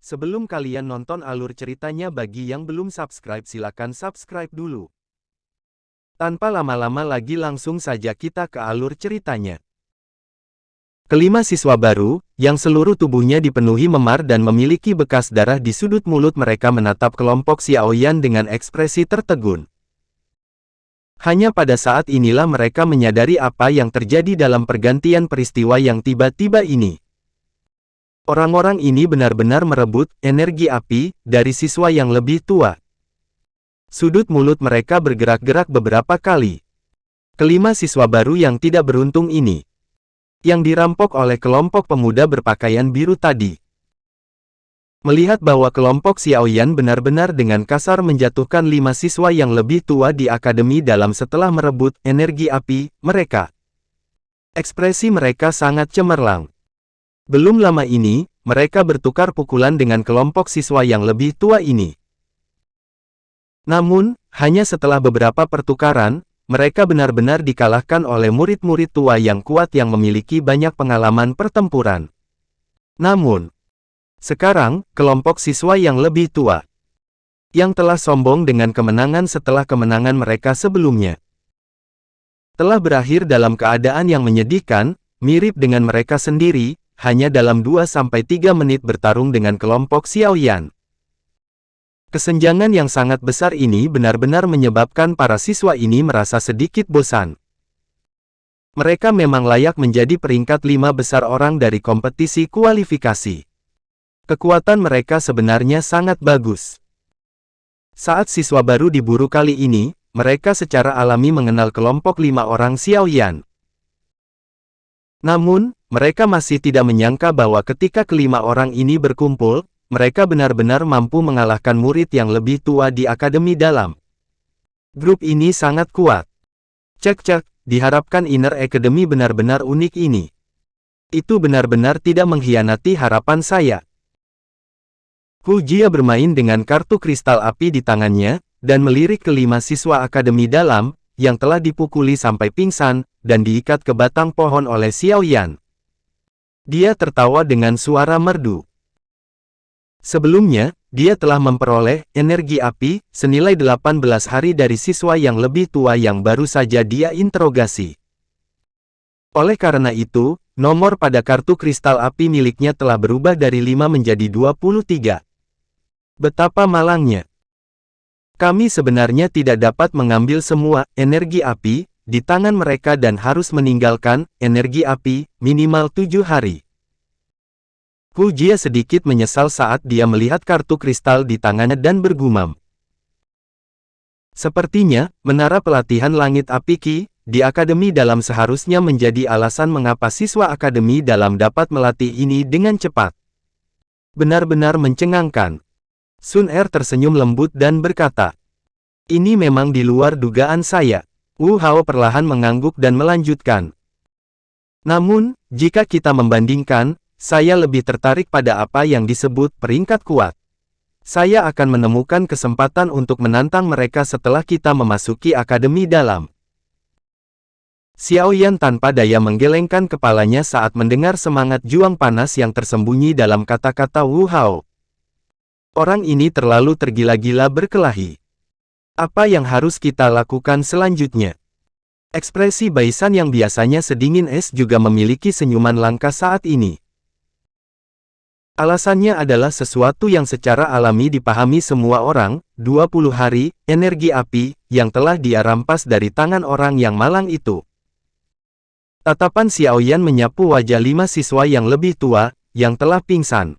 Sebelum kalian nonton alur ceritanya, bagi yang belum subscribe silakan subscribe dulu. Tanpa lama-lama lagi langsung saja kita ke alur ceritanya. Kelima siswa baru, yang seluruh tubuhnya dipenuhi memar dan memiliki bekas darah di sudut mulut mereka menatap kelompok Xiaoyan dengan ekspresi tertegun. Hanya pada saat inilah mereka menyadari apa yang terjadi dalam pergantian peristiwa yang tiba-tiba ini. Orang-orang ini benar-benar merebut energi api dari siswa yang lebih tua. Sudut mulut mereka bergerak-gerak beberapa kali. Kelima siswa baru yang tidak beruntung ini, yang dirampok oleh kelompok pemuda berpakaian biru tadi. Melihat bahwa kelompok Xiaoyan benar-benar dengan kasar menjatuhkan 5 siswa yang lebih tua di akademi dalam setelah merebut energi api mereka. Ekspresi mereka sangat cemerlang. Belum lama ini, mereka bertukar pukulan dengan kelompok siswa yang lebih tua ini. Namun, hanya setelah beberapa pertukaran, mereka benar-benar dikalahkan oleh murid-murid tua yang kuat yang memiliki banyak pengalaman pertempuran. Namun, sekarang, kelompok siswa yang lebih tua, yang telah sombong dengan kemenangan setelah kemenangan mereka sebelumnya, telah berakhir dalam keadaan yang menyedihkan, mirip dengan mereka sendiri, hanya dalam 2-3 menit bertarung dengan kelompok Xiaoyan. Kesenjangan yang sangat besar ini benar-benar menyebabkan para siswa ini merasa sedikit bosan. Mereka memang layak menjadi peringkat 5 besar orang dari kompetisi kualifikasi. Kekuatan mereka sebenarnya sangat bagus. Saat siswa baru diburu kali ini, mereka secara alami mengenal kelompok 5 orang Xiaoyan. Namun, mereka masih tidak menyangka bahwa ketika kelima orang ini berkumpul, mereka benar-benar mampu mengalahkan murid yang lebih tua di akademi dalam. Grup ini sangat kuat. Cek, diharapkan Inner Academy benar-benar unik ini. Itu benar-benar tidak mengkhianati harapan saya. Hu Jia bermain dengan kartu kristal api di tangannya, dan melirik kelima siswa akademi dalam, yang telah dipukuli sampai pingsan, dan diikat ke batang pohon oleh Xiaoyan. Dia tertawa dengan suara merdu. Sebelumnya, dia telah memperoleh energi api senilai 18 hari dari siswa yang lebih tua yang baru saja dia interogasi. Oleh karena itu, nomor pada kartu kristal api miliknya telah berubah dari 5 menjadi 23. Betapa malangnya. Kami sebenarnya tidak dapat mengambil semua energi api di tangan mereka dan harus meninggalkan energi api minimal 7 hari. Hu Jia sedikit menyesal saat dia melihat kartu kristal di tangannya dan bergumam. Sepertinya, menara pelatihan langit api Qi di akademi dalam seharusnya menjadi alasan mengapa siswa akademi dalam dapat melatih ini dengan cepat. Benar-benar mencengangkan. Sun Er tersenyum lembut dan berkata, "Ini memang di luar dugaan saya." Wu Hao perlahan mengangguk dan melanjutkan. "Namun, jika kita membandingkan, saya lebih tertarik pada apa yang disebut peringkat kuat. Saya akan menemukan kesempatan untuk menantang mereka setelah kita memasuki akademi dalam." Xiaoyan tanpa daya menggelengkan kepalanya saat mendengar semangat juang panas yang tersembunyi dalam kata-kata Wu Hao. Orang ini terlalu tergila-gila berkelahi. Apa yang harus kita lakukan selanjutnya? Ekspresi Baisan yang biasanya sedingin es juga memiliki senyuman langka saat ini. Alasannya adalah sesuatu yang secara alami dipahami semua orang, 20 hari, energi api, yang telah dia rampas dari tangan orang yang malang itu. Tatapan Xiaoyan menyapu wajah 5 siswa yang lebih tua, yang telah pingsan.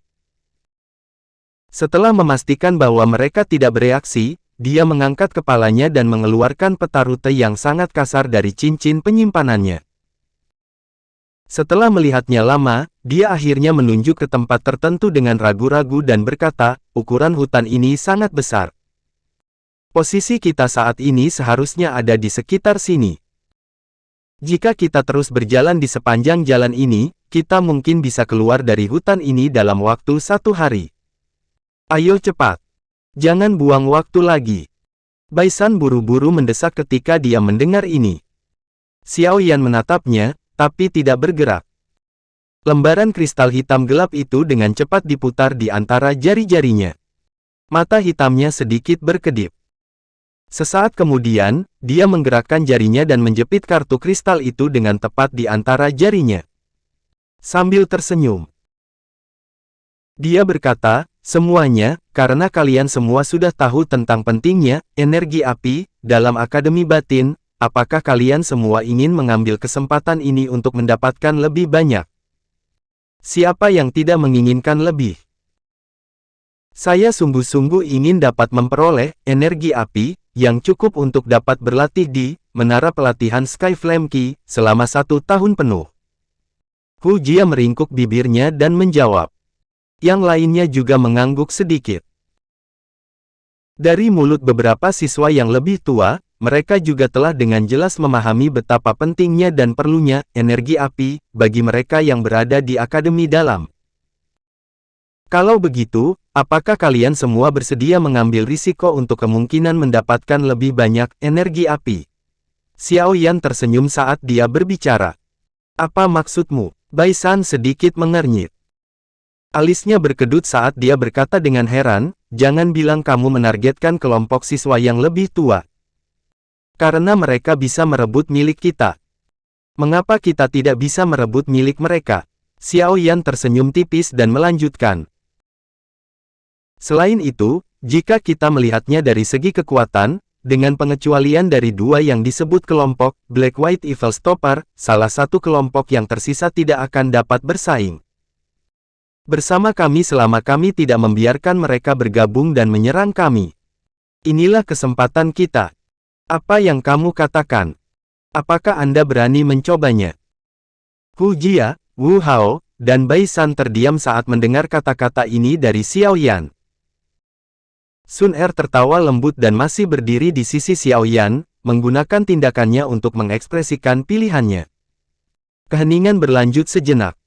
Setelah memastikan bahwa mereka tidak bereaksi, dia mengangkat kepalanya dan mengeluarkan peta rute yang sangat kasar dari cincin penyimpanannya. Setelah melihatnya lama, dia akhirnya menunjuk ke tempat tertentu dengan ragu-ragu dan berkata, "Ukuran hutan ini sangat besar. Posisi kita saat ini seharusnya ada di sekitar sini. Jika kita terus berjalan di sepanjang jalan ini, kita mungkin bisa keluar dari hutan ini dalam waktu 1 hari. Ayo cepat. Jangan buang waktu lagi." Baisan buru-buru mendesak ketika dia mendengar ini. Xiaoyan menatapnya, tapi tidak bergerak. Lembaran kristal hitam gelap itu dengan cepat diputar di antara jari-jarinya. Mata hitamnya sedikit berkedip. Sesaat kemudian, dia menggerakkan jarinya dan menjepit kartu kristal itu dengan tepat di antara jarinya. Sambil tersenyum, dia berkata, "Semuanya, karena kalian semua sudah tahu tentang pentingnya energi api dalam Akademi Batin, apakah kalian semua ingin mengambil kesempatan ini untuk mendapatkan lebih banyak? Siapa yang tidak menginginkan lebih? Saya sungguh-sungguh ingin dapat memperoleh energi api yang cukup untuk dapat berlatih di Menara Pelatihan Sky Flame Key selama 1 tahun penuh." Hu Jia meringkuk bibirnya dan menjawab. Yang lainnya juga mengangguk sedikit. Dari mulut beberapa siswa yang lebih tua, mereka juga telah dengan jelas memahami betapa pentingnya dan perlunya energi api bagi mereka yang berada di Akademi Dalam. Kalau begitu, apakah kalian semua bersedia mengambil risiko untuk kemungkinan mendapatkan lebih banyak energi api? Xiao Yan tersenyum saat dia berbicara. Apa maksudmu? Bai San sedikit mengernyit. Alisnya berkedut saat dia berkata dengan heran, "Jangan bilang kamu menargetkan kelompok siswa yang lebih tua. Karena mereka bisa merebut milik kita. Mengapa kita tidak bisa merebut milik mereka?" Xiao Yan tersenyum tipis dan melanjutkan. Selain itu, jika kita melihatnya dari segi kekuatan, dengan pengecualian dari 2 yang disebut kelompok Black White Evil Stopper, salah satu kelompok yang tersisa tidak akan dapat bersaing bersama kami selama kami tidak membiarkan mereka bergabung dan menyerang kami. Inilah kesempatan kita. Apa yang kamu katakan? Apakah Anda berani mencobanya? Hu Jia, Wu Hao, dan Bai San terdiam saat mendengar kata-kata ini dari Xiao Yan. Sun Er tertawa lembut dan masih berdiri di sisi Xiao Yan, menggunakan tindakannya untuk mengekspresikan pilihannya. Keheningan berlanjut sejenak.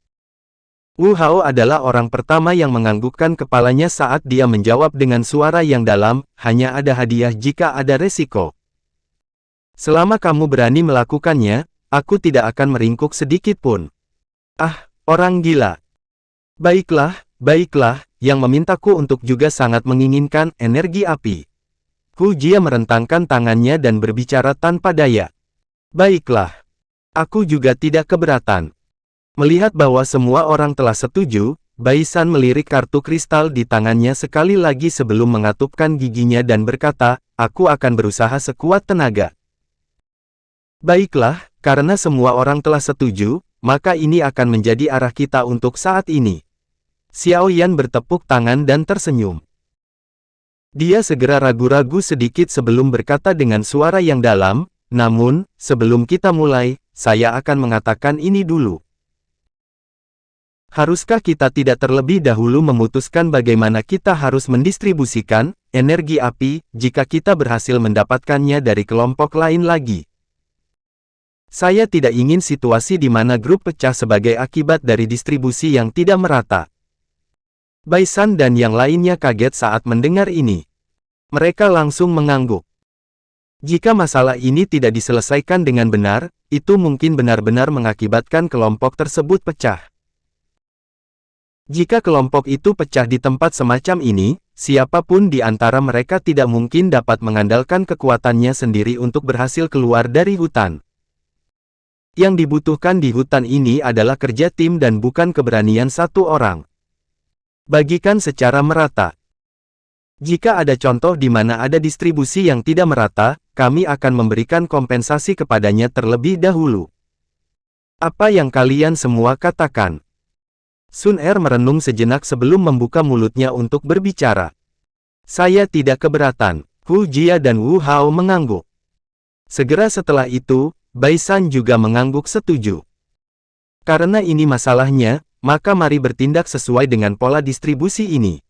Wu Hao adalah orang pertama yang menganggukkan kepalanya saat dia menjawab dengan suara yang dalam, "Hanya ada hadiah jika ada resiko. Selama kamu berani melakukannya, aku tidak akan meringkuk sedikit pun." Ah, orang gila. Baiklah, baiklah, yang memintaku untuk juga sangat menginginkan energi api. Hu Jia merentangkan tangannya dan berbicara tanpa daya. Baiklah. Aku juga tidak keberatan. Melihat bahwa semua orang telah setuju, Bai San melirik kartu kristal di tangannya sekali lagi sebelum mengatupkan giginya dan berkata, "Aku akan berusaha sekuat tenaga." Baiklah, karena semua orang telah setuju, maka ini akan menjadi arah kita untuk saat ini. Xiao Yan bertepuk tangan dan tersenyum. Dia segera ragu-ragu sedikit sebelum berkata dengan suara yang dalam, "Namun, sebelum kita mulai, saya akan mengatakan ini dulu. Haruskah kita tidak terlebih dahulu memutuskan bagaimana kita harus mendistribusikan energi api jika kita berhasil mendapatkannya dari kelompok lain lagi? Saya tidak ingin situasi di mana grup pecah sebagai akibat dari distribusi yang tidak merata." Bai San dan yang lainnya kaget saat mendengar ini. Mereka langsung mengangguk. Jika masalah ini tidak diselesaikan dengan benar, itu mungkin benar-benar mengakibatkan kelompok tersebut pecah. Jika kelompok itu pecah di tempat semacam ini, siapapun di antara mereka tidak mungkin dapat mengandalkan kekuatannya sendiri untuk berhasil keluar dari hutan. Yang dibutuhkan di hutan ini adalah kerja tim dan bukan keberanian satu orang. Bagikan secara merata. Jika ada contoh di mana ada distribusi yang tidak merata, kami akan memberikan kompensasi kepadanya terlebih dahulu. Apa yang kalian semua katakan? Sun Er merenung sejenak sebelum membuka mulutnya untuk berbicara. Saya tidak keberatan. Hu Jia dan Wu Hao mengangguk. Segera setelah itu, Bai San juga mengangguk setuju. Karena ini masalahnya, maka mari bertindak sesuai dengan pola distribusi ini.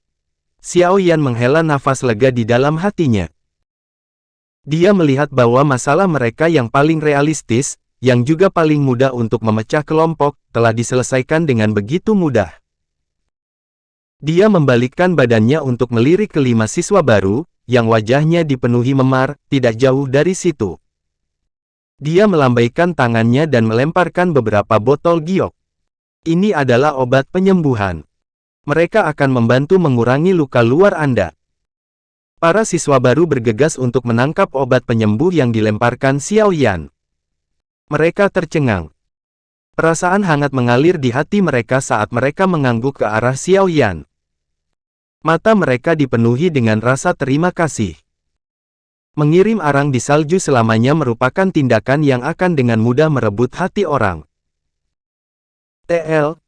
Xiao Yan menghela nafas lega di dalam hatinya. Dia melihat bahwa masalah mereka yang paling realistis, yang juga paling mudah untuk memecah kelompok, telah diselesaikan dengan begitu mudah. Dia membalikkan badannya untuk melirik kelima siswa baru, yang wajahnya dipenuhi memar, tidak jauh dari situ. Dia melambaikan tangannya dan melemparkan beberapa botol giok. Ini adalah obat penyembuhan. Mereka akan membantu mengurangi luka luar Anda. Para siswa baru bergegas untuk menangkap obat penyembuh yang dilemparkan Xiao Yan. Mereka tercengang. Perasaan hangat mengalir di hati mereka saat mereka mengangguk ke arah Xiao Yan. Mata mereka dipenuhi dengan rasa terima kasih. Mengirim arang di salju selamanya merupakan tindakan yang akan dengan mudah merebut hati orang.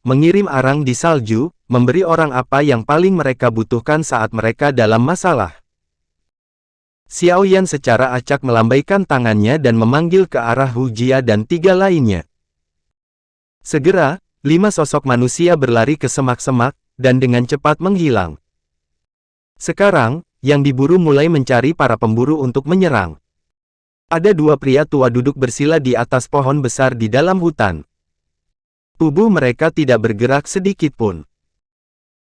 Mengirim arang di salju, memberi orang apa yang paling mereka butuhkan saat mereka dalam masalah. Xiao Yan secara acak melambaikan tangannya dan memanggil ke arah Hu Jia dan 3 lainnya. Segera, 5 sosok manusia berlari ke semak-semak, dan dengan cepat menghilang. Sekarang, yang diburu mulai mencari para pemburu untuk menyerang. Ada 2 pria tua duduk bersila di atas pohon besar di dalam hutan. Tubuh mereka tidak bergerak sedikit pun.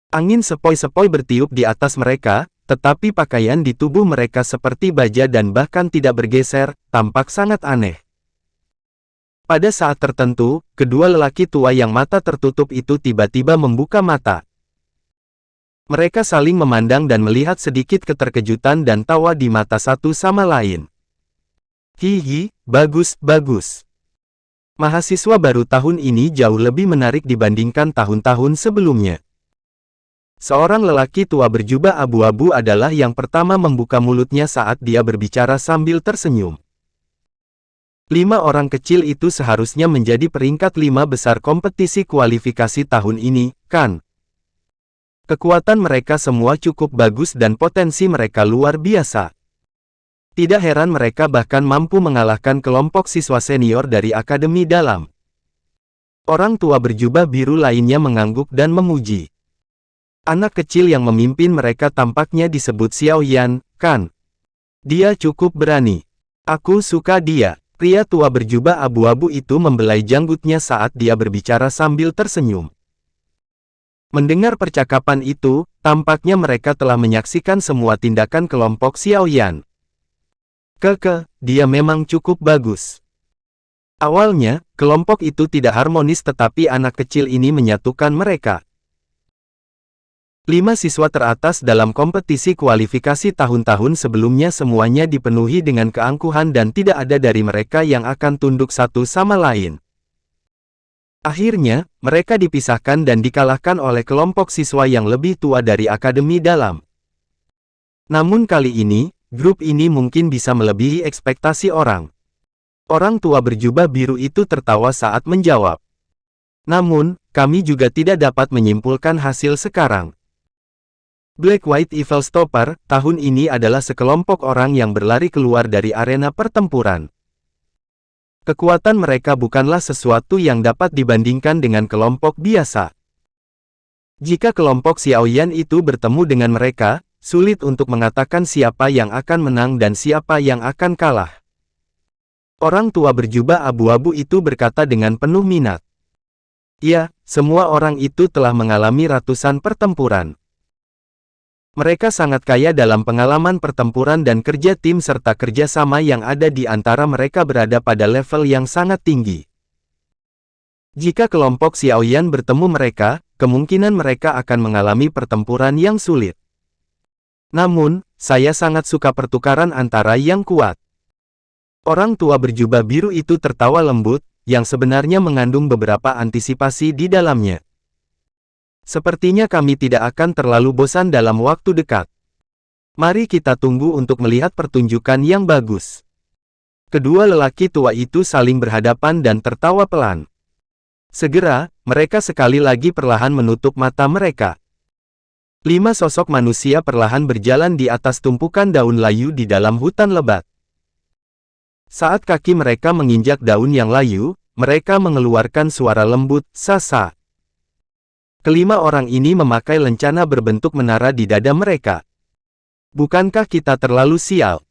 Angin sepoi-sepoi bertiup di atas mereka, tetapi pakaian di tubuh mereka seperti baja dan bahkan tidak bergeser, tampak sangat aneh. Pada saat tertentu, kedua lelaki tua yang mata tertutup itu tiba-tiba membuka mata. Mereka saling memandang dan melihat sedikit keterkejutan dan tawa di mata satu sama lain. Hihi, bagus, bagus. Mahasiswa baru tahun ini jauh lebih menarik dibandingkan tahun-tahun sebelumnya. Seorang lelaki tua berjubah abu-abu adalah yang pertama membuka mulutnya saat dia berbicara sambil tersenyum. 5 orang kecil itu seharusnya menjadi peringkat 5 besar kompetisi kualifikasi tahun ini, kan? Kekuatan mereka semua cukup bagus dan potensi mereka luar biasa. Tidak heran mereka bahkan mampu mengalahkan kelompok siswa senior dari Akademi Dalam. Orang tua berjubah biru lainnya mengangguk dan memuji. Anak kecil yang memimpin mereka tampaknya disebut Xiao Yan, kan? Dia cukup berani. Aku suka dia. Pria tua berjubah abu-abu itu membelai janggutnya saat dia berbicara sambil tersenyum. Mendengar percakapan itu, tampaknya mereka telah menyaksikan semua tindakan kelompok Xiao Yan. Dia memang cukup bagus. Awalnya, kelompok itu tidak harmonis tetapi anak kecil ini menyatukan mereka. 5 siswa teratas dalam kompetisi kualifikasi tahun-tahun sebelumnya semuanya dipenuhi dengan keangkuhan dan tidak ada dari mereka yang akan tunduk satu sama lain. Akhirnya, mereka dipisahkan dan dikalahkan oleh kelompok siswa yang lebih tua dari Akademi Dalam. Namun kali ini, grup ini mungkin bisa melebihi ekspektasi orang. Orang tua berjubah biru itu tertawa saat menjawab. Namun, kami juga tidak dapat menyimpulkan hasil sekarang. Black White Evil Stopper, tahun ini adalah sekelompok orang yang berlari keluar dari arena pertempuran. Kekuatan mereka bukanlah sesuatu yang dapat dibandingkan dengan kelompok biasa. Jika kelompok Xiao Yan itu bertemu dengan mereka, sulit untuk mengatakan siapa yang akan menang dan siapa yang akan kalah. Orang tua berjubah abu-abu itu berkata dengan penuh minat. Ya, semua orang itu telah mengalami ratusan pertempuran. Mereka sangat kaya dalam pengalaman pertempuran dan kerja tim serta kerjasama yang ada di antara mereka berada pada level yang sangat tinggi. Jika kelompok Xiao Yan bertemu mereka, kemungkinan mereka akan mengalami pertempuran yang sulit. Namun, saya sangat suka pertukaran antara yang kuat. Orang tua berjubah biru itu tertawa lembut, yang sebenarnya mengandung beberapa antisipasi di dalamnya. Sepertinya kami tidak akan terlalu bosan dalam waktu dekat. Mari kita tunggu untuk melihat pertunjukan yang bagus. Kedua lelaki tua itu saling berhadapan dan tertawa pelan. Segera, mereka sekali lagi perlahan menutup mata mereka. 5 sosok manusia perlahan berjalan di atas tumpukan daun layu di dalam hutan lebat. Saat kaki mereka menginjak daun yang layu, mereka mengeluarkan suara lembut, "Sasa." Kelima orang ini memakai lencana berbentuk menara di dada mereka. Bukankah kita terlalu sial?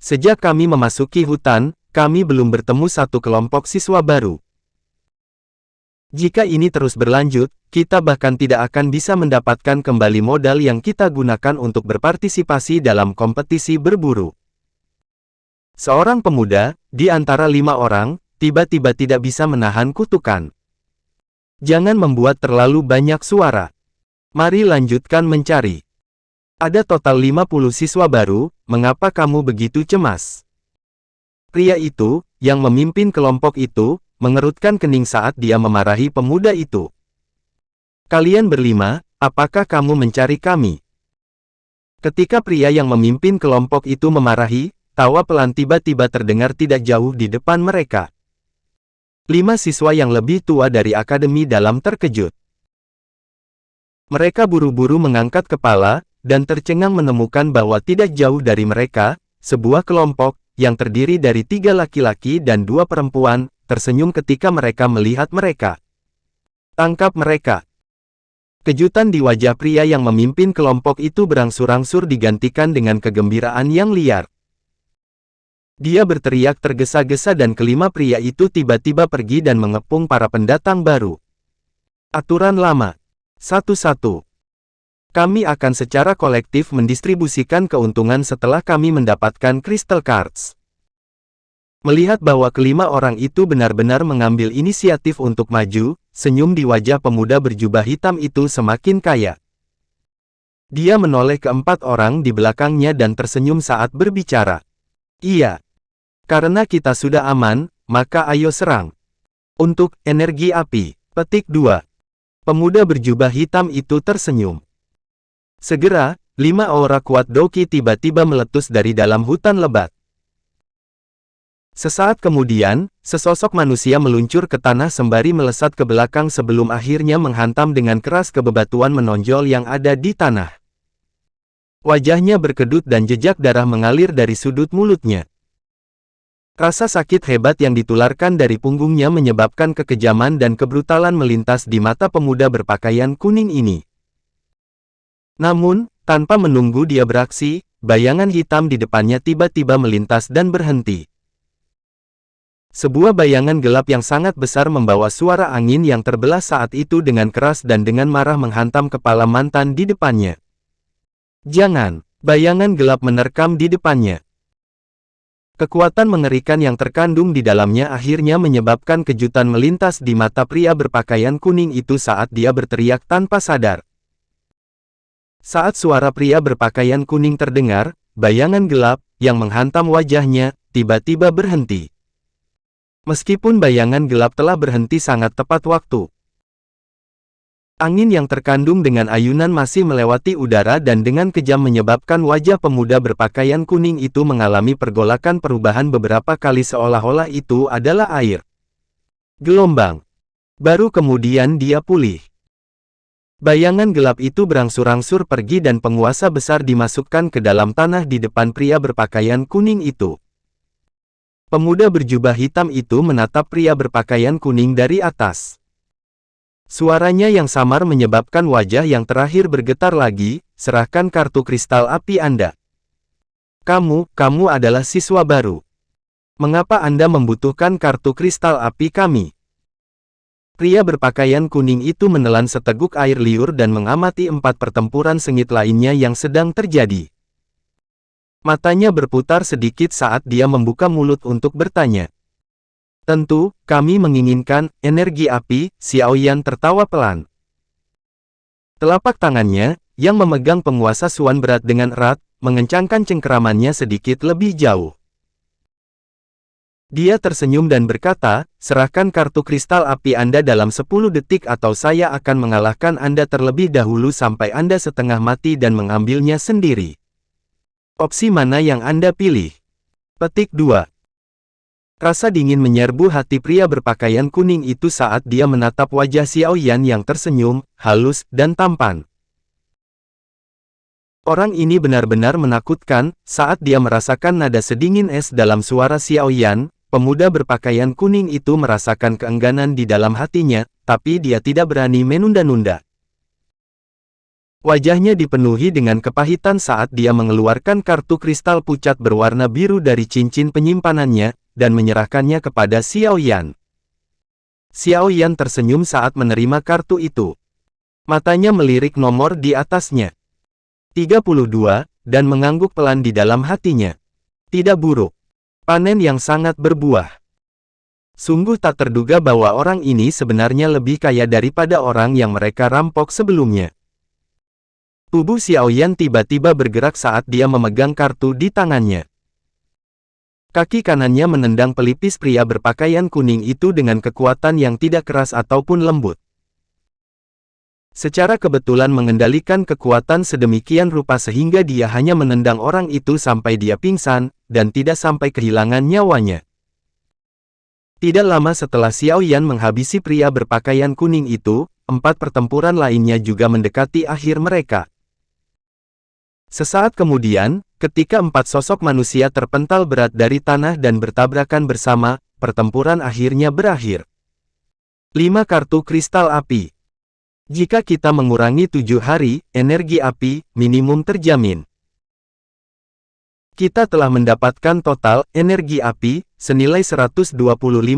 Sejak kami memasuki hutan, kami belum bertemu satu kelompok siswa baru. Jika ini terus berlanjut, kita bahkan tidak akan bisa mendapatkan kembali modal yang kita gunakan untuk berpartisipasi dalam kompetisi berburu. Seorang pemuda, di antara 5 orang, tiba-tiba tidak bisa menahan kutukan. Jangan membuat terlalu banyak suara. Mari lanjutkan mencari. Ada total 50 siswa baru, mengapa kamu begitu cemas? Pria itu, yang memimpin kelompok itu, mengerutkan kening saat dia memarahi pemuda itu. Kalian berlima, apakah kamu mencari kami? Ketika pria yang memimpin kelompok itu memarahi, tawa pelan tiba-tiba terdengar tidak jauh di depan mereka. 5 siswa yang lebih tua dari akademi dalam terkejut. Mereka buru-buru mengangkat kepala, dan tercengang menemukan bahwa tidak jauh dari mereka, sebuah kelompok, yang terdiri dari 3 laki-laki dan 2 perempuan, tersenyum ketika mereka melihat mereka. Tangkap mereka. Kejutan di wajah pria yang memimpin kelompok itu berangsur-angsur digantikan dengan kegembiraan yang liar. Dia berteriak tergesa-gesa dan kelima pria itu tiba-tiba pergi dan mengepung para pendatang baru. Aturan lama. 1-1. Kami akan secara kolektif mendistribusikan keuntungan setelah kami mendapatkan Crystal Cards. Melihat bahwa kelima orang itu benar-benar mengambil inisiatif untuk maju, senyum di wajah pemuda berjubah hitam itu semakin kaya. Dia menoleh ke 4 orang di belakangnya dan tersenyum saat berbicara. Iya. Karena kita sudah aman, maka ayo serang. Untuk energi api. Petik 2. Pemuda berjubah hitam itu tersenyum. Segera, 5 aura kuat Doki tiba-tiba meletus dari dalam hutan lebat. Sesaat kemudian, sesosok manusia meluncur ke tanah sembari melesat ke belakang sebelum akhirnya menghantam dengan keras ke bebatuan menonjol yang ada di tanah. Wajahnya berkedut dan jejak darah mengalir dari sudut mulutnya. Rasa sakit hebat yang ditularkan dari punggungnya menyebabkan kekejaman dan kebrutalan melintas di mata pemuda berpakaian kuning ini. Namun, tanpa menunggu dia beraksi, bayangan hitam di depannya tiba-tiba melintas dan berhenti. Sebuah bayangan gelap yang sangat besar membawa suara angin yang terbelah saat itu dengan keras dan dengan marah menghantam kepala mantan di depannya. Jangan! Bayangan gelap menerkam di depannya. Kekuatan mengerikan yang terkandung di dalamnya akhirnya menyebabkan kejutan melintas di mata pria berpakaian kuning itu saat dia berteriak tanpa sadar. Saat suara pria berpakaian kuning terdengar, bayangan gelap, yang menghantam wajahnya, tiba-tiba berhenti. Meskipun bayangan gelap telah berhenti sangat tepat waktu. Angin yang terkandung dengan ayunan masih melewati udara dan dengan kejam menyebabkan wajah pemuda berpakaian kuning itu mengalami pergolakan perubahan beberapa kali seolah-olah itu adalah air. Gelombang. Baru kemudian dia pulih. Bayangan gelap itu berangsur-angsur pergi dan penguasa besar dimasukkan ke dalam tanah di depan pria berpakaian kuning itu. Pemuda berjubah hitam itu menatap pria berpakaian kuning dari atas. Suaranya yang samar menyebabkan wajah yang terakhir bergetar lagi, serahkan kartu kristal api Anda. Kamu adalah siswa baru. Mengapa Anda membutuhkan kartu kristal api kami? Pria berpakaian kuning itu menelan seteguk air liur dan mengamati 4 pertempuran sengit lainnya yang sedang terjadi. Matanya berputar sedikit saat dia membuka mulut untuk bertanya. Tentu, kami menginginkan energi api, Xiaoyan tertawa pelan. Telapak tangannya, yang memegang penguasa Suan berat dengan erat, mengencangkan cengkeramannya sedikit lebih jauh. Dia tersenyum dan berkata, serahkan kartu kristal api Anda dalam 10 detik atau saya akan mengalahkan Anda terlebih dahulu sampai Anda setengah mati dan mengambilnya sendiri. Opsi mana yang Anda pilih? Petik 2. Rasa dingin menyerbu hati pria berpakaian kuning itu saat dia menatap wajah Xiaoyan yang tersenyum, halus, dan tampan. Orang ini benar-benar menakutkan, saat dia merasakan nada sedingin es dalam suara Xiaoyan, pemuda berpakaian kuning itu merasakan keengganan di dalam hatinya, tapi dia tidak berani menunda-nunda. Wajahnya dipenuhi dengan kepahitan saat dia mengeluarkan kartu kristal pucat berwarna biru dari cincin penyimpanannya, dan menyerahkannya kepada Xiaoyan. Xiaoyan tersenyum saat menerima kartu itu. Matanya melirik nomor di atasnya. 32, dan mengangguk pelan di dalam hatinya. Tidak buruk. Panen yang sangat berbuah. Sungguh tak terduga bahwa orang ini sebenarnya lebih kaya daripada orang yang mereka rampok sebelumnya. Tubuh Xiaoyan tiba-tiba bergerak saat dia memegang kartu di tangannya. Kaki kanannya menendang pelipis pria berpakaian kuning itu dengan kekuatan yang tidak keras ataupun lembut. Secara kebetulan mengendalikan kekuatan sedemikian rupa sehingga dia hanya menendang orang itu sampai dia pingsan, dan tidak sampai kehilangan nyawanya. Tidak lama setelah Xiaoyan menghabisi pria berpakaian kuning itu, 4 pertempuran lainnya juga mendekati akhir mereka. Sesaat kemudian, ketika 4 sosok manusia terpental berat dari tanah dan bertabrakan bersama, pertempuran akhirnya berakhir. 5 kartu kristal api. Jika kita mengurangi 7 hari, energi api minimum terjamin. Kita telah mendapatkan total energi api senilai 125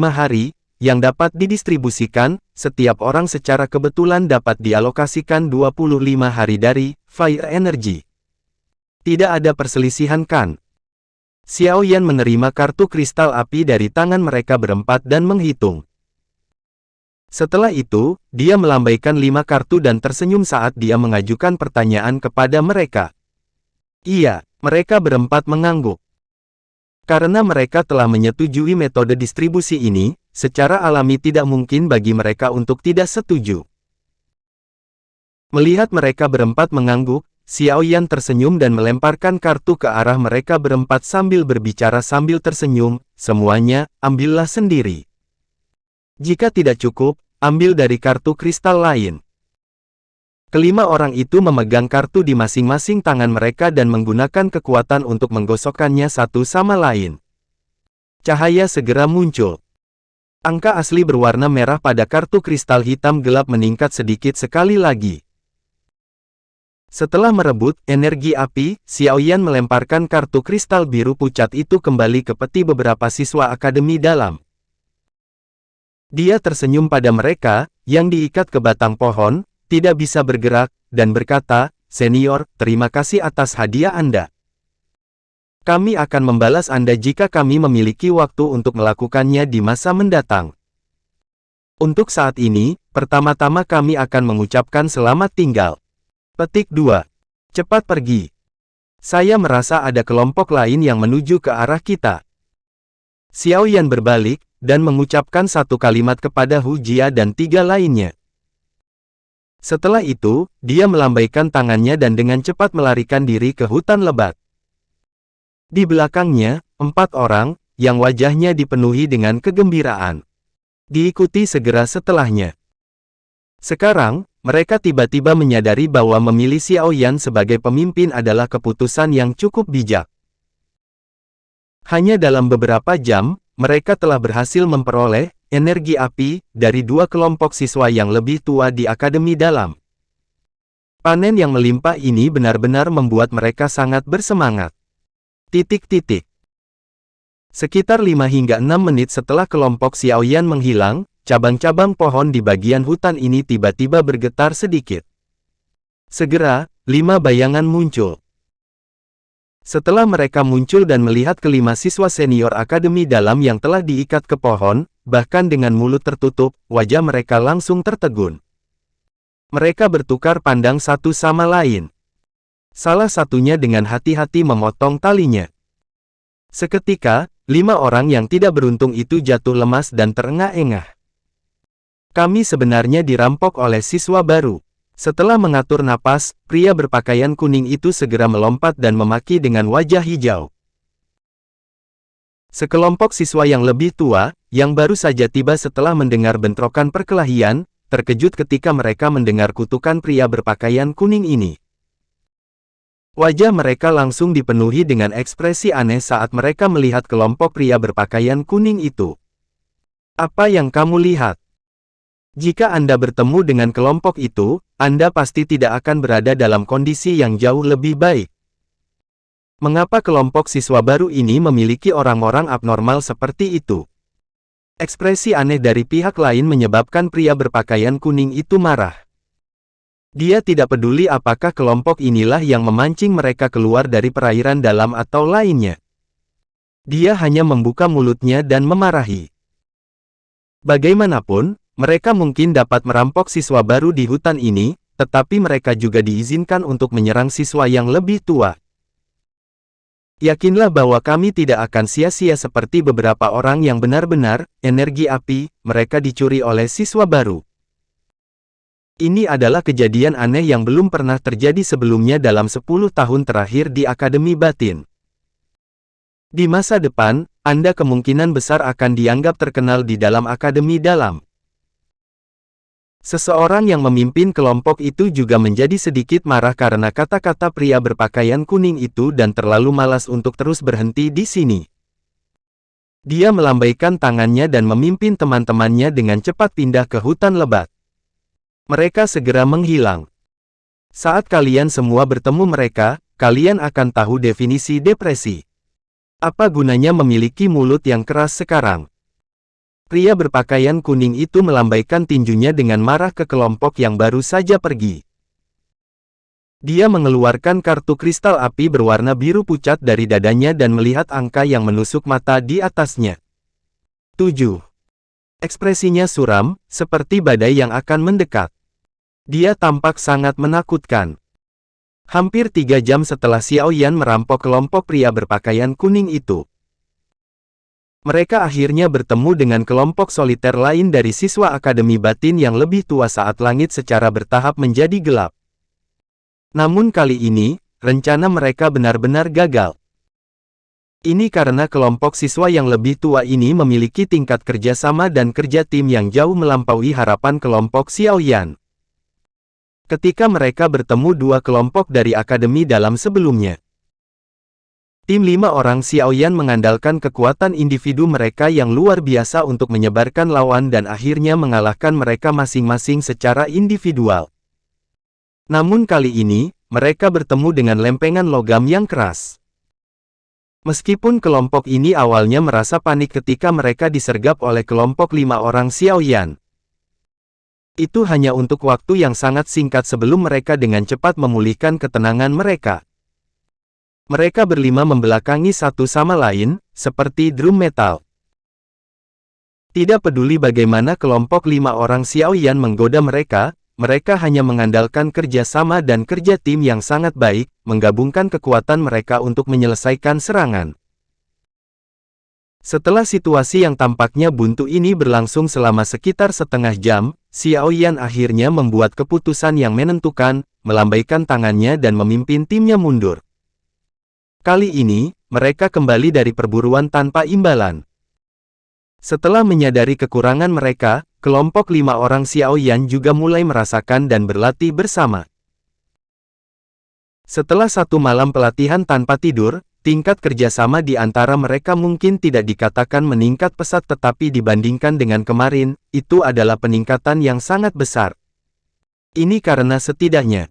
hari, yang dapat didistribusikan, setiap orang secara kebetulan dapat dialokasikan 25 hari dari Fire Energy. Tidak ada perselisihan kan? Xiaoyan menerima kartu kristal api dari tangan mereka berempat dan menghitung. Setelah itu, dia melambaikan 5 kartu dan tersenyum saat dia mengajukan pertanyaan kepada mereka. Iya, mereka berempat mengangguk. Karena mereka telah menyetujui metode distribusi ini, secara alami tidak mungkin bagi mereka untuk tidak setuju. Melihat mereka berempat mengangguk, Xiaoyan tersenyum dan melemparkan kartu ke arah mereka berempat sambil berbicara sambil tersenyum, semuanya, ambillah sendiri. Jika tidak cukup, ambil dari kartu kristal lain. Kelima orang itu memegang kartu di masing-masing tangan mereka dan menggunakan kekuatan untuk menggosokkannya satu sama lain. Cahaya segera muncul. Angka asli berwarna merah pada kartu kristal hitam gelap meningkat sedikit sekali lagi. Setelah merebut energi api, Xiaoyan melemparkan kartu kristal biru pucat itu kembali ke peti beberapa siswa akademi dalam. Dia tersenyum pada mereka, yang diikat ke batang pohon, tidak bisa bergerak, dan berkata, "Senior, terima kasih atas hadiah Anda. Kami akan membalas Anda jika kami memiliki waktu untuk melakukannya di masa mendatang. Untuk saat ini, pertama-tama kami akan mengucapkan selamat tinggal." Petik 2. Cepat pergi. Saya merasa ada kelompok lain yang menuju ke arah kita. Xiaoyan berbalik, dan mengucapkan satu kalimat kepada Hu Jia dan 3 lainnya. Setelah itu, dia melambaikan tangannya dan dengan cepat melarikan diri ke hutan lebat. Di belakangnya, 4 orang, yang wajahnya dipenuhi dengan kegembiraan. Diikuti segera setelahnya. Sekarang, mereka tiba-tiba menyadari bahwa memilih Xiaoyan sebagai pemimpin adalah keputusan yang cukup bijak. Hanya dalam beberapa jam, mereka telah berhasil memperoleh energi api dari 2 kelompok siswa yang lebih tua di akademi dalam. Panen yang melimpah ini benar-benar membuat mereka sangat bersemangat. Sekitar 5 hingga 6 menit setelah kelompok Xiaoyan menghilang, cabang-cabang pohon di bagian hutan ini tiba-tiba bergetar sedikit. Segera, 5 bayangan muncul. Setelah mereka muncul dan melihat kelima siswa senior akademi dalam yang telah diikat ke pohon, bahkan dengan mulut tertutup, wajah mereka langsung tertegun. Mereka bertukar pandang satu sama lain. Salah satunya dengan hati-hati memotong talinya. Seketika, 5 orang yang tidak beruntung itu jatuh lemas dan terengah-engah. Kami sebenarnya dirampok oleh siswa baru. Setelah mengatur napas, pria berpakaian kuning itu segera melompat dan memaki dengan wajah hijau. Sekelompok siswa yang lebih tua, yang baru saja tiba setelah mendengar bentrokan perkelahian, terkejut ketika mereka mendengar kutukan pria berpakaian kuning ini. Wajah mereka langsung dipenuhi dengan ekspresi aneh saat mereka melihat kelompok pria berpakaian kuning itu. Apa yang kamu lihat? Jika Anda bertemu dengan kelompok itu, Anda pasti tidak akan berada dalam kondisi yang jauh lebih baik. Mengapa kelompok siswa baru ini memiliki orang-orang abnormal seperti itu? Ekspresi aneh dari pihak lain menyebabkan pria berpakaian kuning itu marah. Dia tidak peduli apakah kelompok inilah yang memancing mereka keluar dari perairan dalam atau lainnya. Dia hanya membuka mulutnya dan memarahi. Bagaimanapun, mereka mungkin dapat merampok siswa baru di hutan ini, tetapi mereka juga diizinkan untuk menyerang siswa yang lebih tua. Yakinlah bahwa kami tidak akan sia-sia seperti beberapa orang yang benar-benar, energi api, mereka dicuri oleh siswa baru. Ini adalah kejadian aneh yang belum pernah terjadi sebelumnya dalam 10 tahun terakhir di Akademi Batin. Di masa depan, Anda kemungkinan besar akan dianggap terkenal di dalam Akademi Dalam. Seseorang yang memimpin kelompok itu juga menjadi sedikit marah karena kata-kata pria berpakaian kuning itu dan terlalu malas untuk terus berhenti di sini. Dia melambaikan tangannya dan memimpin teman-temannya dengan cepat pindah ke hutan lebat. Mereka segera menghilang. Saat kalian semua bertemu mereka, kalian akan tahu definisi depresi. Apa gunanya memiliki mulut yang keras sekarang? Pria berpakaian kuning itu melambaikan tinjunya dengan marah ke kelompok yang baru saja pergi. Dia mengeluarkan kartu kristal api berwarna biru pucat dari dadanya dan melihat angka yang menusuk mata di atasnya. 7. Ekspresinya suram, seperti badai yang akan mendekat. Dia tampak sangat menakutkan. Hampir 3 jam setelah Xiao Yan merampok kelompok pria berpakaian kuning itu, mereka akhirnya bertemu dengan kelompok soliter lain dari siswa Akademi Batin yang lebih tua saat langit secara bertahap menjadi gelap. Namun kali ini, rencana mereka benar-benar gagal. Ini karena kelompok siswa yang lebih tua ini memiliki tingkat kerjasama dan kerja tim yang jauh melampaui harapan kelompok Xiao Yan. Ketika mereka bertemu dua kelompok dari Akademi Dalam sebelumnya, tim 5 orang Xiao Yan mengandalkan kekuatan individu mereka yang luar biasa untuk menyebarkan lawan dan akhirnya mengalahkan mereka masing-masing secara individual. Namun kali ini, mereka bertemu dengan lempengan logam yang keras. Meskipun kelompok ini awalnya merasa panik ketika mereka disergap oleh kelompok 5 orang Xiao Yan, itu hanya untuk waktu yang sangat singkat sebelum mereka dengan cepat memulihkan ketenangan mereka. Mereka berlima membelakangi satu sama lain, seperti drum metal. Tidak peduli bagaimana kelompok 5 orang Xiao Yan menggoda mereka, mereka hanya mengandalkan kerjasama dan kerja tim yang sangat baik, menggabungkan kekuatan mereka untuk menyelesaikan serangan. Setelah situasi yang tampaknya buntu ini berlangsung selama sekitar setengah jam, Xiao Yan akhirnya membuat keputusan yang menentukan, melambaikan tangannya dan memimpin timnya mundur. Kali ini, mereka kembali dari perburuan tanpa imbalan. Setelah menyadari kekurangan mereka, kelompok 5 orang Xiao Yan juga mulai merasakan dan berlatih bersama. Setelah 1 malam pelatihan tanpa tidur, tingkat kerjasama di antara mereka mungkin tidak dikatakan meningkat pesat tetapi dibandingkan dengan kemarin, itu adalah peningkatan yang sangat besar. Ini karena setidaknya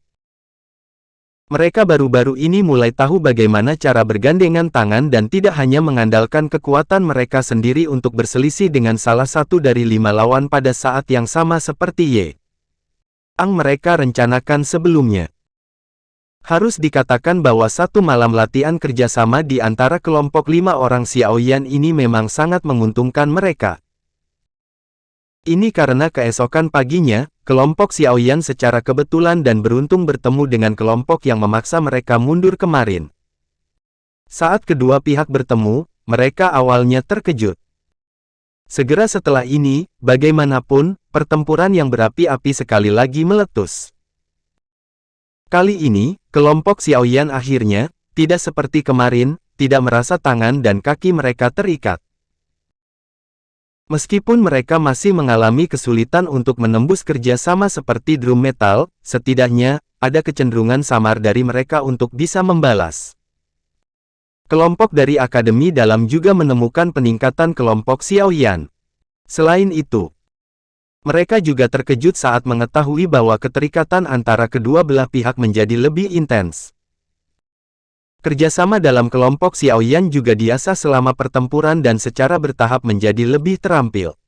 mereka baru-baru ini mulai tahu bagaimana cara bergandengan tangan dan tidak hanya mengandalkan kekuatan mereka sendiri untuk berselisih dengan salah satu dari 5 lawan pada saat yang sama seperti Ye Ang mereka rencanakan sebelumnya. Harus dikatakan bahwa 1 malam latihan kerjasama di antara kelompok 5 orang Xiao Yan ini memang sangat menguntungkan mereka. Ini karena keesokan paginya, kelompok Xiao Yan secara kebetulan dan beruntung bertemu dengan kelompok yang memaksa mereka mundur kemarin. Saat kedua pihak bertemu, mereka awalnya terkejut. Segera setelah ini, bagaimanapun, pertempuran yang berapi-api sekali lagi meletus. Kali ini, kelompok Xiao Yan akhirnya, tidak seperti kemarin, tidak merasa tangan dan kaki mereka terikat. Meskipun mereka masih mengalami kesulitan untuk menembus kerjasama seperti drum metal, setidaknya, ada kecenderungan samar dari mereka untuk bisa membalas. Kelompok dari Akademi Dalam juga menemukan peningkatan kelompok Xiao Yan. Selain itu, mereka juga terkejut saat mengetahui bahwa keterikatan antara kedua belah pihak menjadi lebih intens. Kerjasama dalam kelompok Xiao Yan juga diasah selama pertempuran dan secara bertahap menjadi lebih terampil.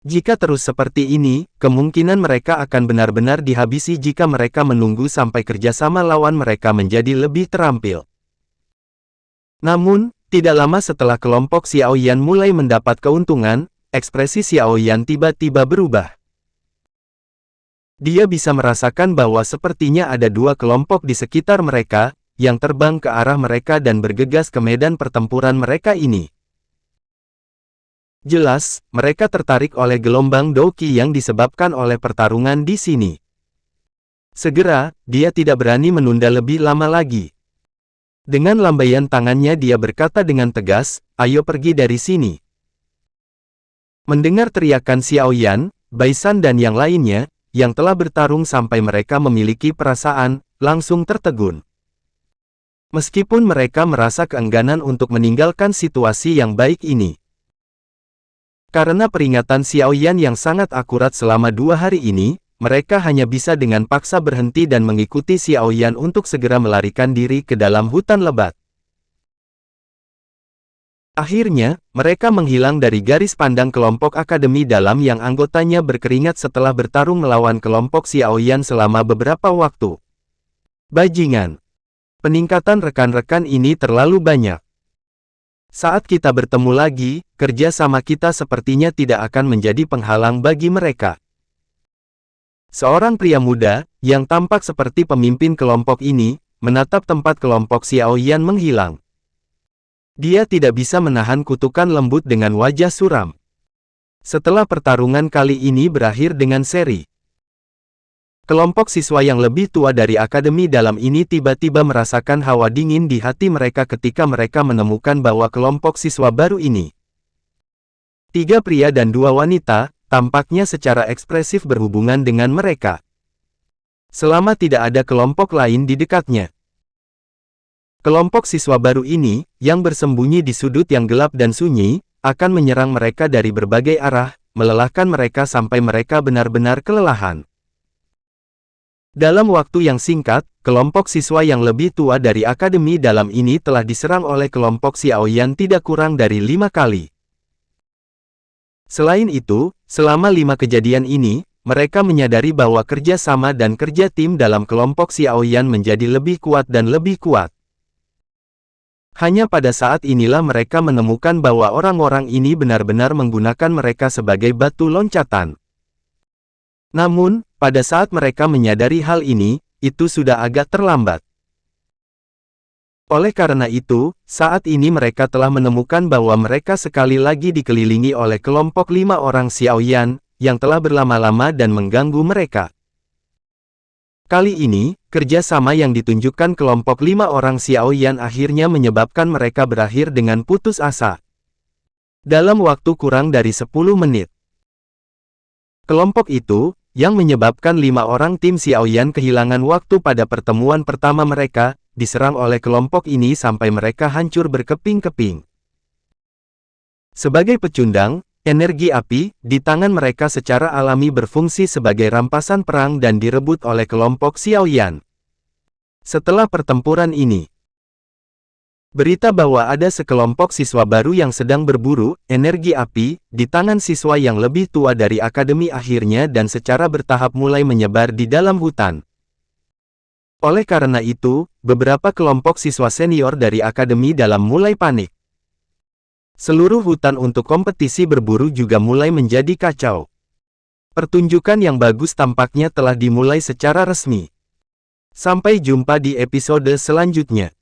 Jika terus seperti ini, kemungkinan mereka akan benar-benar dihabisi jika mereka menunggu sampai kerjasama lawan mereka menjadi lebih terampil. Namun, tidak lama setelah kelompok Xiao Yan mulai mendapat keuntungan, ekspresi Xiaoyan tiba-tiba berubah. Dia bisa merasakan bahwa sepertinya ada dua kelompok di sekitar mereka, yang terbang ke arah mereka dan bergegas ke medan pertempuran mereka ini. Jelas, mereka tertarik oleh gelombang Douqi yang disebabkan oleh pertarungan di sini. Segera, dia tidak berani menunda lebih lama lagi. Dengan lambaian tangannya dia berkata dengan tegas, "Ayo pergi dari sini." Mendengar teriakan Xiaoyan, Baisan dan yang lainnya, yang telah bertarung sampai mereka memiliki perasaan, langsung tertegun. Meskipun mereka merasa keengganan untuk meninggalkan situasi yang baik ini. Karena peringatan Xiaoyan yang sangat akurat selama 2 hari ini, mereka hanya bisa dengan paksa berhenti dan mengikuti Xiaoyan untuk segera melarikan diri ke dalam hutan lebat. Akhirnya, mereka menghilang dari garis pandang kelompok Akademi Dalam yang anggotanya berkeringat setelah bertarung melawan kelompok Xiaoyan selama beberapa waktu. Bajingan. Peningkatan rekan-rekan ini terlalu banyak. Saat kita bertemu lagi, kerja sama kita sepertinya tidak akan menjadi penghalang bagi mereka. Seorang pria muda, yang tampak seperti pemimpin kelompok ini, menatap tempat kelompok Xiaoyan menghilang. Dia tidak bisa menahan kutukan lembut dengan wajah suram. Setelah pertarungan kali ini berakhir dengan seri. Kelompok siswa yang lebih tua dari Akademi Dalam ini tiba-tiba merasakan hawa dingin di hati mereka ketika mereka menemukan bahwa kelompok siswa baru ini. 3 pria dan 2 wanita, tampaknya secara ekspresif berhubungan dengan mereka. Selama tidak ada kelompok lain di dekatnya. Kelompok siswa baru ini, yang bersembunyi di sudut yang gelap dan sunyi, akan menyerang mereka dari berbagai arah, melelahkan mereka sampai mereka benar-benar kelelahan. Dalam waktu yang singkat, kelompok siswa yang lebih tua dari Akademi Dalam ini telah diserang oleh kelompok Xiaoyan tidak kurang dari 5 kali. Selain itu, selama 5 kejadian ini, mereka menyadari bahwa kerja sama dan kerja tim dalam kelompok Xiaoyan menjadi lebih kuat dan lebih kuat. Hanya pada saat inilah mereka menemukan bahwa orang-orang ini benar-benar menggunakan mereka sebagai batu loncatan. Namun, pada saat mereka menyadari hal ini, itu sudah agak terlambat. Oleh karena itu, saat ini mereka telah menemukan bahwa mereka sekali lagi dikelilingi oleh kelompok 5 orang Xiaoyan, yang telah berlama-lama dan mengganggu mereka. Kali ini, kerjasama yang ditunjukkan kelompok 5 orang Xiaoyan akhirnya menyebabkan mereka berakhir dengan putus asa. Dalam waktu kurang dari 10 menit. Kelompok itu, yang menyebabkan 5 orang tim Xiaoyan kehilangan waktu pada pertemuan pertama mereka, diserang oleh kelompok ini sampai mereka hancur berkeping-keping. Sebagai pecundang, energi api di tangan mereka secara alami berfungsi sebagai rampasan perang dan direbut oleh kelompok Xiaoyan. Setelah pertempuran ini, berita bahwa ada sekelompok siswa baru yang sedang berburu energi api di tangan siswa yang lebih tua dari akademi akhirnya dan secara bertahap mulai menyebar di dalam hutan. Oleh karena itu, beberapa kelompok siswa senior dari Akademi Dalam mulai panik. Seluruh hutan untuk kompetisi berburu juga mulai menjadi kacau. Pertunjukan yang bagus tampaknya telah dimulai secara resmi. Sampai jumpa di episode selanjutnya.